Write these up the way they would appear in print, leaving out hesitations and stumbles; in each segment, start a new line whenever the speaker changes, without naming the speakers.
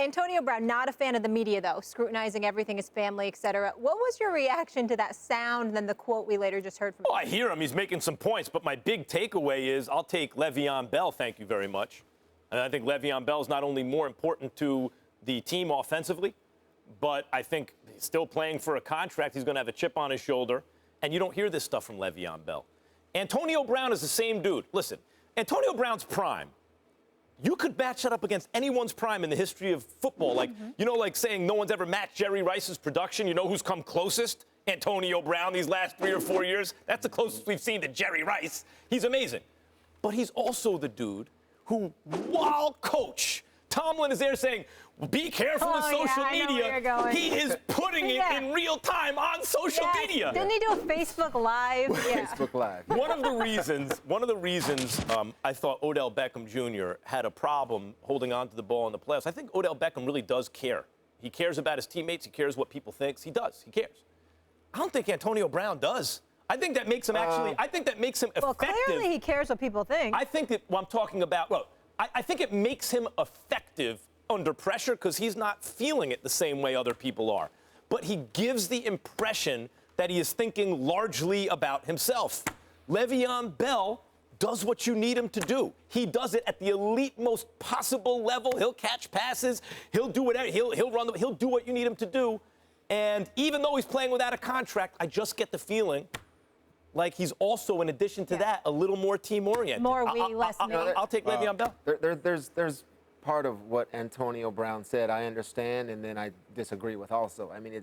Antonio Brown, not a fan of the media, though, scrutinizing everything, his family, et cetera. What was your reaction to that sound and then the quote we later just heard from him?
Well, I hear him. He's making some points. But my big takeaway is I'll take Le'Veon Bell, thank you very much. And I think Le'Veon Bell is not only more important to the team offensively, but I think he's still playing for a contract. He's going to have a chip on his shoulder. And you don't hear this stuff from Le'Veon Bell. Antonio Brown is the same dude. Listen, Antonio Brown's prime. You could match that up against anyone's prime in the history of football. Like, like saying no one's ever matched Jerry Rice's production. You know who's come closest? Antonio Brown these last 3 or 4 years. That's the closest we've seen to Jerry Rice. He's amazing. But he's also the dude who, while coach, Tomlin is there saying, be careful with social media. He is putting it in real time on social media.
Didn't he do a Facebook Live?
Facebook Live.
One of the reasons I thought Odell Beckham Jr. had a problem holding on to the ball in the playoffs. I think Odell Beckham really does care. He cares about his teammates. He cares what people think. He does. He cares. I don't think Antonio Brown does. I think that makes him effective.
Well, clearly he cares what people think.
I think that what I'm talking about, I think it makes him effective under pressure because he's not feeling it the same way other people are. But he gives the impression that he is thinking largely about himself. Le'Veon Bell does what you need him to do. He does it at the elite most possible level. He'll catch passes. He'll do whatever. He'll run. He'll do what you need him to do. And even though he's playing without a contract, I just get the feeling like he's also, in addition to that, a little more team-oriented.
More we, less me.
I'll take Le'Veon Bell.
There's part of what Antonio Brown said I understand, and then I disagree with also. I mean,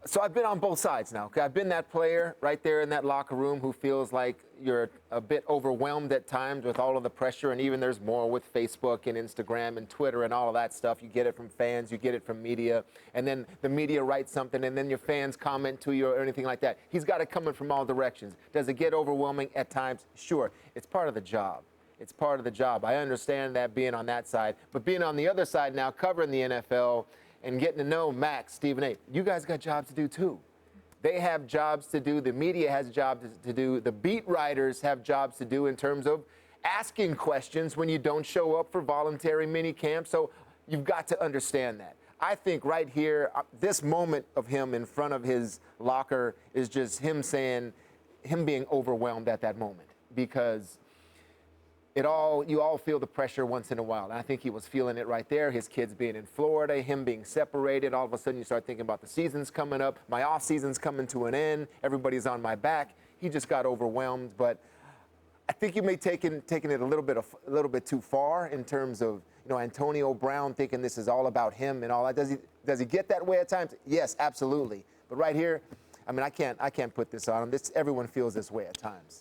so I've been on both sides now. Okay? I've been that player right there in that locker room who feels like you're a bit overwhelmed at times with all of the pressure, and even there's more with Facebook and Instagram and Twitter and all of that stuff. You get it from fans, you get it from media, and then the media writes something, and then your fans comment to you or anything like that. He's got it coming from all directions. Does it get overwhelming at times? Sure. It's part of the job. It's part of the job. I understand that being on that side, but being on the other side now, covering the NFL and getting to know Max, Stephen A., you guys got jobs to do too. They have jobs to do. The media has jobs to do. The beat writers have jobs to do in terms of asking questions when you don't show up for voluntary mini camp. So you've got to understand that. I think right here, this moment of him in front of his locker is just him being overwhelmed at that moment because you all feel the pressure once in a while. And I think he was feeling it right there. His kids being in Florida, him being separated. All of a sudden you start thinking about the season's coming up. My off season's coming to an end. Everybody's on my back. He just got overwhelmed. But I think you may taking it a little bit too far in terms of Antonio Brown thinking this is all about him and all that. Does he get that way at times? Yes, absolutely. But right here, I mean, I can't put this on him. Everyone feels this way at times.